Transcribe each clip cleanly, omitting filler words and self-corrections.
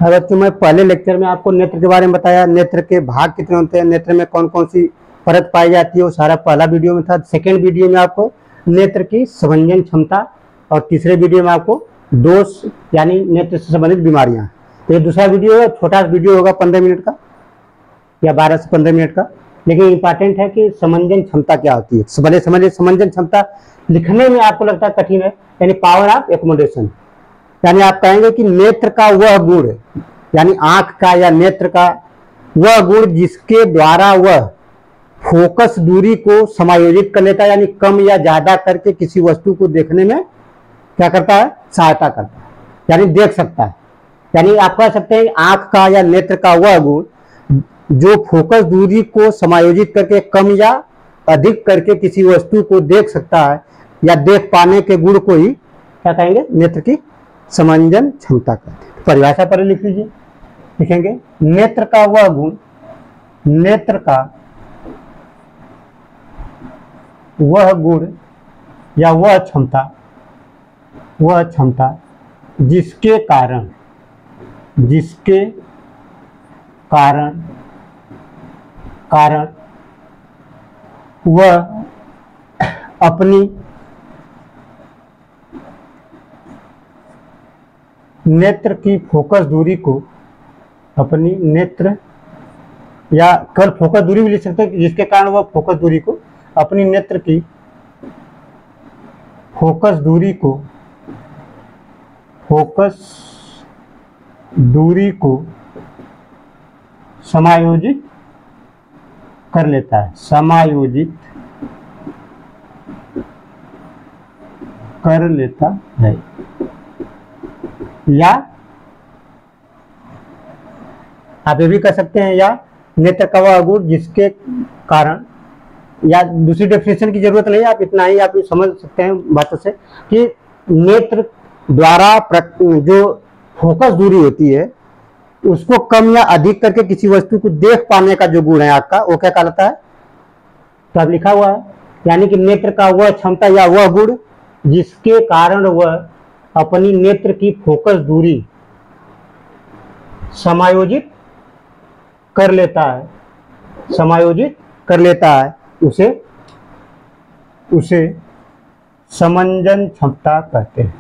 हाँ बच्चों, मैं पहले लेक्चर में आपको नेत्र के बारे में बताया, नेत्र के भाग कितने होते हैं, नेत्र में कौन कौन सी परत पाई जाती है, वो सारा पहला वीडियो में था। सेकेंड वीडियो में आपको नेत्र की समंजन क्षमता, और तीसरे वीडियो में आपको दोष यानी नेत्र से संबंधित बीमारियां। तो ये दूसरा वीडियो है, छोटा वीडियो होगा 15 मिनट का या 12 से 15 मिनट का, लेकिन इंपॉर्टेंट है कि समंजन क्षमता क्या होती है। पहले समझिए, समंजन क्षमता लिखने में आपको लगता है कठिन है, यानी पावर ऑफ एकोमोडेशन, यानी आप कहेंगे कि नेत्र का वह गुण, यानी आंख का या नेत्र का वह गुण जिसके द्वारा वह फोकस दूरी को समायोजित कर लेता है, यानी कम या ज्यादा करके किसी वस्तु को देखने में क्या करता है, सहायता करता है, यानी देख सकता है। यानी आप कह सकते हैं आंख का या नेत्र का वह गुण जो फोकस दूरी को समायोजित करके कम या अधिक करके किसी वस्तु को देख सकता है या देख पाने के गुण को ही क्या कहेंगे, नेत्र की समंजन क्षमता कहते हैं। परिभाषा पर लिख लीजिए, लिखेंगे नेत्र का वह गुण, नेत्र का वह गुण या वह क्षमता जिसके कारण वह अपनी नेत्र की फोकस दूरी को, अपनी नेत्र या केवल फोकस दूरी भी लिख सकते हैं, जिसके कारण वह फोकस दूरी को, अपनी नेत्र की फोकस दूरी को समायोजित कर लेता है, समायोजित कर लेता है। या आप ये भी कह सकते हैं, या नेत्र का वह गुण जिसके कारण, या दूसरी डेफिनेशन की जरूरत नहीं है, आप इतना ही आप समझ सकते हैं बातों से कि नेत्र द्वारा जो फोकस दूरी होती है उसको कम या अधिक करके किसी वस्तु को देख पाने का जो गुण है आंख का, वो क्या कहलाता है। तो अब लिखा हुआ है, यानी कि नेत्र का वह क्षमता या वह गुण जिसके कारण वह अपनी नेत्र की फोकस दूरी समायोजित कर लेता है, उसे समंजन क्षमता कहते हैं,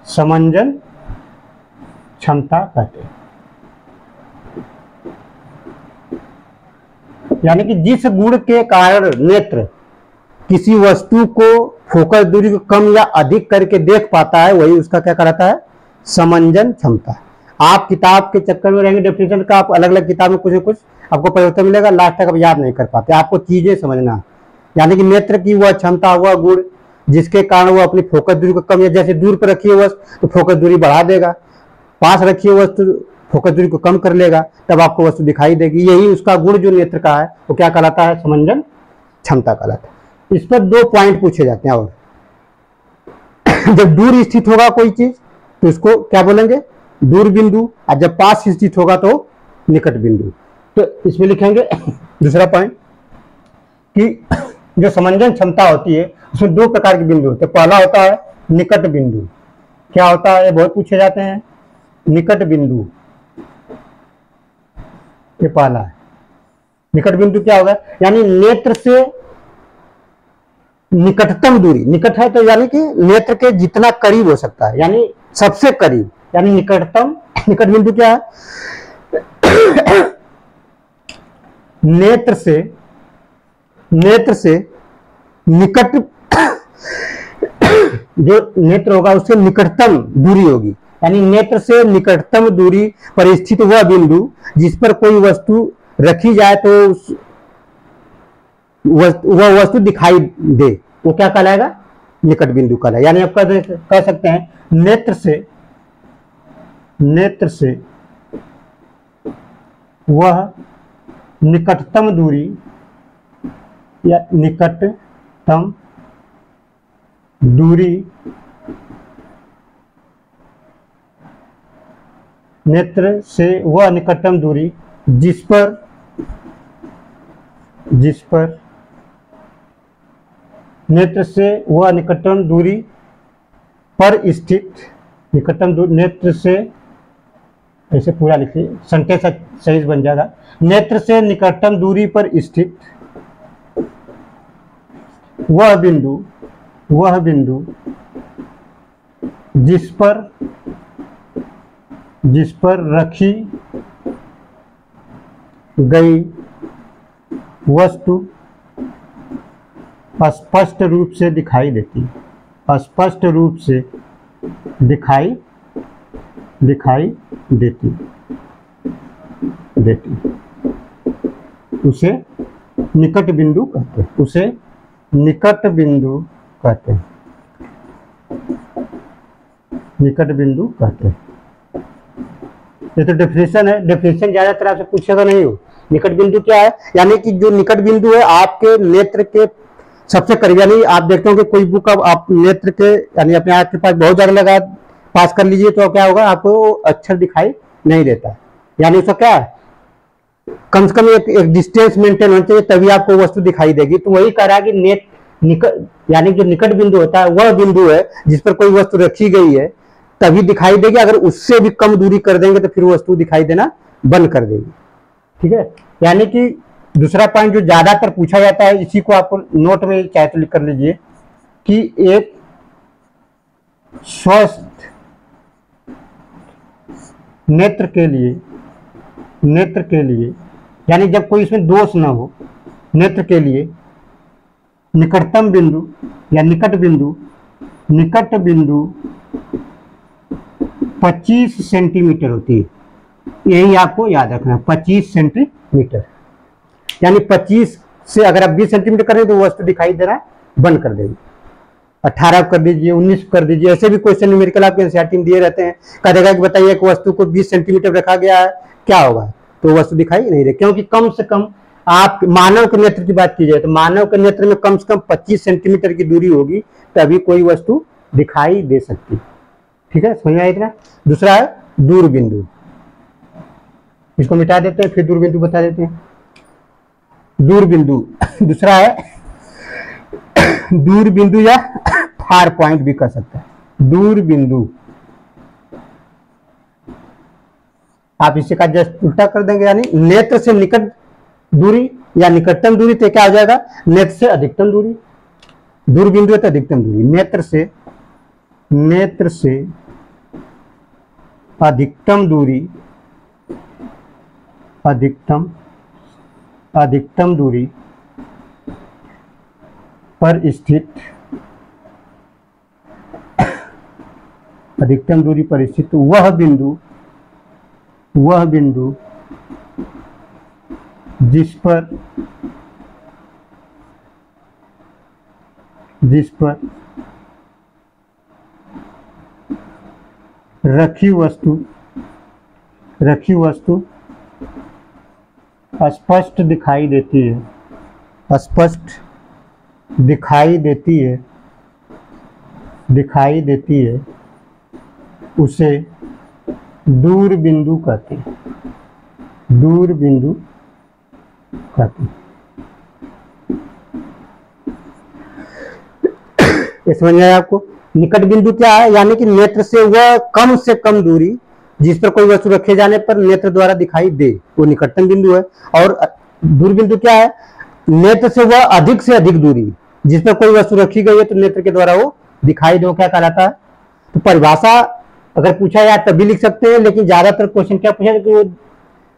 समंजन क्षमता कहते हैं। यानी कि जिस गुण के कारण नेत्र किसी वस्तु को फोकस दूरी को कम या अधिक करके देख पाता है, वही उसका क्या कहलाता है, समंजन क्षमता। आप किताब के चक्कर में रहेंगे डेफिनेशन का, आप अलग अलग किताब में कुछ न कुछ आपको परिवर्तन मिलेगा, लास्ट तक आप याद नहीं कर पाते, आपको चीजें समझना। यानी कि नेत्र की वह क्षमता, वह गुण जिसके कारण वो अपनी फोकस दूरी को कम, या जैसे दूर पर रखी है वस्तु तो फोकस दूरी बढ़ा देगा, पास रखी है वस्तु फोकस दूरी को कम कर लेगा, तब आपको वस्तु दिखाई देगी। यही उसका गुण जो नेत्र का है वो क्या कहलाता है, समंजन क्षमता कहलाता है। इस पर 2 पॉइंट पूछे जाते हैं। और जब दूर स्थित होगा कोई चीज तो उसको क्या बोलेंगे, दूर बिंदु, और जब पास स्थित होगा तो निकट बिंदु। तो इसमें लिखेंगे दूसरा पॉइंट कि जो समंजन क्षमता होती है उसमें 2 प्रकार के बिंदु होते हैं। पहला होता है निकट बिंदु। क्या होता है, बहुत पूछे जाते हैं। निकट बिंदु ये पहला है। निकट बिंदु क्या होगा, यानी नेत्र से निकटतम दूरी, निकट है तो यानी कि नेत्र के जितना करीब हो सकता है, यानी सबसे करीब, यानी निकटतम। निकट बिंदु क्या है, नेत्र से निकट जो नेत्र होगा उससे निकटतम दूरी होगी, यानी नेत्र से निकटतम दूरी पर स्थित वह बिंदु जिस पर कोई वस्तु रखी जाए तो वह वस्तु दिखाई दे, वो क्या कहलाएगा, निकट बिंदु कहलाएगा। यानी आप कह सकते हैं नेत्र से वह निकटतम दूरी या निकटतम दूरी नेत्र से वह निकटतम दूरी जिस पर नेत्र से वह निकटतम दूरी पर स्थित, नेत्र से ऐसे पूरा लिखिए, सेंटेंस सही बन जाएगा। नेत्र से निकटतम दूरी पर स्थित वह बिंदु जिस पर रखी गई वस्तु स्पष्ट रूप से दिखाई देती, स्पष्ट रूप से दिखाई देती उसे निकट बिंदु कहते हैं, उसे निकट बिंदु कहते हैं, निकट बिंदु कहते हैं। ये तो डेफिनेशन है, डेफिनेशन ज्यादातर आपसे पूछेगा नहीं हो। निकट बिंदु क्या है, यानी कि जो निकट बिंदु है आपके नेत्र के सबसे करीब, यानी आप देखते हो कि कोई बुक अब आप नेत्र के यानी अपने आँख के पास बहुत ज्यादा लगा पास कर लीजिए तो क्या होगा, आपको अक्षर दिखाई नहीं देता, यानी उसका क्या है, कम से कम एक डिस्टेंस मेंटेन होना चाहिए तभी आपको वस्तु दिखाई देगी। तो वही कह रहा है कि निकट यानी जो निकट बिंदु होता है वह बिंदु है जिस पर कोई वस्तु रखी गई है तभी दिखाई देगी, अगर उससे भी कम दूरी कर देंगे तो फिर वस्तु दिखाई देना बंद कर देगी। ठीक है, यानी कि दूसरा पॉइंट जो ज्यादातर पूछा जाता है, इसी को आपको नोट में चाहे तो लिख कर लीजिए कि एक स्वस्थ नेत्र के लिए यानी जब कोई इसमें दोष न हो, नेत्र के लिए निकटतम बिंदु या निकट बिंदु 25 सेंटीमीटर होती है, यही आपको याद रखना, 25 सेंटीमीटर, यानी 25 से अगर आप 20 सेंटीमीटर करें तो वस्तु दिखाई देना बंद कर देगी। 18 कर दीजिए, 19 कर दीजिए, ऐसे भी क्वेश्चन न्यूमेरिकल आपके एनसीईआरटी में दिए रहते हैं। कह देगा कि बताइए एक वस्तु को 20 सेंटीमीटर रखा गया है, क्या होगा, तो वस्तु दिखाई नहीं देगी, क्योंकि कम से कम आप मानव के नेत्र की बात की जाए तो मानव के नेत्र में कम से कम 25 सेंटीमीटर की दूरी होगी तभी कोई वस्तु दिखाई दे सकती। ठीक है, समझ में आया इतना। दूसरा है दूर बिंदु, इसको मिटा देते हैं फिर दूर बिंदु बता देते हैं। दूर बिंदु दूसरा है दूर बिंदु या फार पॉइंट भी कह सकते हैं। दूर बिंदु आप इसे का जस्ट उल्टा कर देंगे, यानी नेत्र से निकट दूरी या निकटतम दूरी तो क्या हो जाएगा, नेत्र से अधिकतम दूरी। दूर बिंदु है तो अधिकतम दूरी, नेत्र से अधिकतम दूरी, अधिकतम दूरी पर स्थित, अधिकतम दूरी पर स्थित वह बिंदु जिस पर रखी वस्तु स्पष्ट दिखाई देती है, उसे दूर बिंदु कहते हैं, दूर बिंदु कहते हैं। समझ में आया आपको। निकट बिंदु क्या है, यानी कि नेत्र से कम दूरी जिस पर कोई वस्तु रखे जाने पर नेत्र द्वारा दिखाई दे, वो निकटतम बिंदु है। और दूर बिंदु क्या है, नेत्र से अधिक दूरी जिस पर कोई वस्तु रखी गई है तो नेत्र के द्वारा वो दिखाई दे, क्या कहलाता है। तो परिभाषा अगर पूछा जाए तभी लिख सकते हैं, लेकिन ज्यादातर क्वेश्चन क्या पूछा कि वो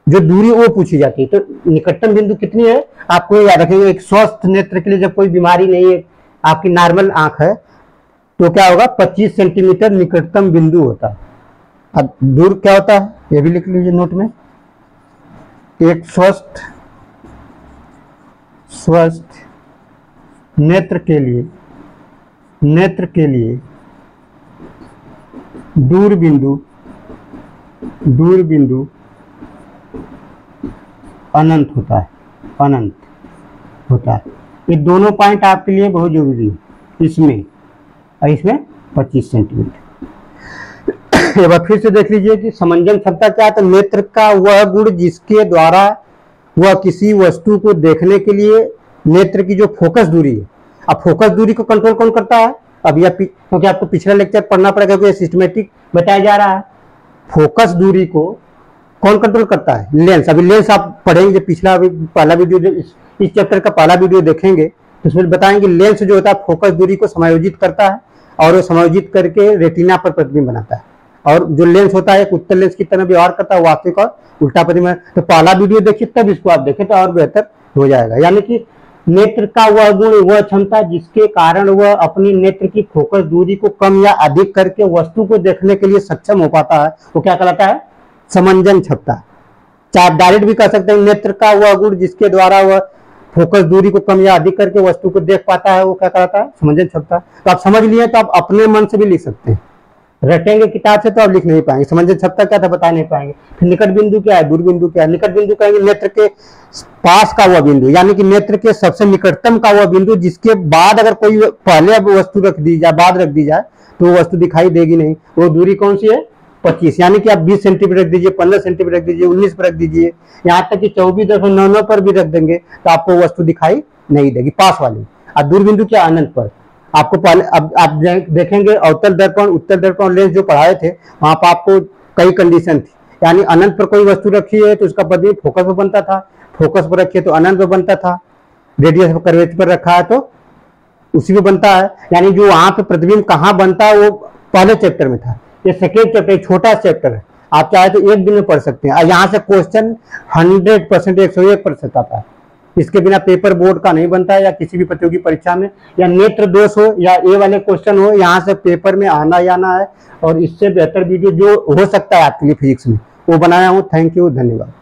जो दूरी वो पूछी जाती है। तो निकटतम बिंदु कितनी है आपको याद रखेंगे। एक स्वस्थ नेत्र के लिए जब कोई बीमारी नहीं है, आपकी नॉर्मल आंख है, तो क्या होगा 25 सेंटीमीटर निकटतम बिंदु होता है। अब दूर क्या होता है ये भी लिख लीजिए नोट में। एक स्वस्थ नेत्र के लिए दूर बिंदु अनंत होता है। ये दोनों पॉइंट आपके लिए बहुत जरूरी है, इसमें 25 सेंटीमीटर। एक बार फिर से देख लीजिए कि समंजन क्षमता क्या है। तो नेत्र का वह गुण जिसके द्वारा वह किसी वस्तु को देखने के लिए नेत्र की जो फोकस दूरी है। अब फोकस दूरी को कंट्रोल कौन करता है, अब यह क्योंकि आपको पिछला लेक्चर पढ़ना पड़ेगा क्योंकि सिस्टमेटिक बताया जा रहा है। फोकस दूरी को कौन कंट्रोल करता है? लेंस। अभी लेंस आप पढ़ेंगे, पिछला अभी पहला वीडियो जो इस चैप्टर का पहला वीडियो देखेंगे तो उसमें बताएंगे लेंस जो होता है फोकस दूरी को समायोजित करता है और वो समायोजित करके रेटिना पर प्रतिबिंब बनाता है। और जो लेंस होता है एक उत्तल लेंस की तरह व्यवहार करता है, वास्तविक और उल्टा प्रतिबिंब। तो पहला वीडियो देखिए तब इसको आप देखें तो और बेहतर हो जाएगा। यानी कि नेत्र का वह गुण, वह क्षमता जिसके कारण वह अपनी नेत्र की फोकस दूरी को कम या अधिक करके वस्तु को देखने के लिए सक्षम हो पाता है, वो क्या कहलाता है? समंजन क्षमता। चाहे डायरेक्ट भी कह सकते हैं नेत्र का वह गुण जिसके द्वारा वह फोकस दूरी को कम या अधिक करके वस्तु को देख पाता है, वो क्या कहलाता है? समंजन क्षमता। तो आप समझ लिए तो आप अपने मन से भी लिख सकते हैं, रटेंगे किताब से तो आप लिख नहीं पाएंगे। समंजन क्षमता क्या था बता नहीं पाएंगे। फिर निकट बिंदु क्या है, दूर बिंदु क्या है? निकट बिंदु कहेंगे नेत्र के पास का वह बिंदु, यानी कि नेत्र के सबसे निकटतम का वह बिंदु जिसके बाद अगर कोई पहले वस्तु रख दी जाए, बाद रख दी जाए तो वो वस्तु दिखाई देगी नहीं। वो दूरी कौन सी है? 25। यानी कि आप 20 सेंटीमीटर रख दीजिए, 15 सेंटीमीटर रख दीजिए, 19 पर रख दीजिए, यहाँ तक कि 24.99 पर भी रख देंगे तो आपको वस्तु दिखाई नहीं देगी, पास वाली। और दूर बिंदु क्या? अनंत पर। आपको पहले अब आप देखेंगे अवतल दर्पण, उत्तल दर्पण लेंस जो पढ़ाए थे वहां पर आपको कई कंडीशन थी। यानी अनंत पर कोई वस्तु रखी है तो उसका प्रतिबिंब फोकस पर बनता था, फोकस पर रखी है तो अनंत पर बनता था, रेडियस पर कर्वेचर पर रखा है तो उसी में बनता है। यानी जो वहां पे प्रतिबिंब कहाँ बनता है वो पहले चैप्टर में था। ये सेकेंड चैप्टर छोटा चैप्टर है, आप चाहे तो एक दिन में पढ़ सकते हैं। यहाँ से क्वेश्चन 100%, 101% आता है। इसके बिना पेपर बोर्ड का नहीं बनता है या किसी भी प्रतियोगी परीक्षा में, या नेत्र दोष हो या ए वाले क्वेश्चन हो, यहाँ से पेपर में आना ही आना है। और इससे बेहतर वीडियो जो हो सकता है आपके लिए फिजिक्स में वो बनाया हूँ। थैंक यू, धन्यवाद।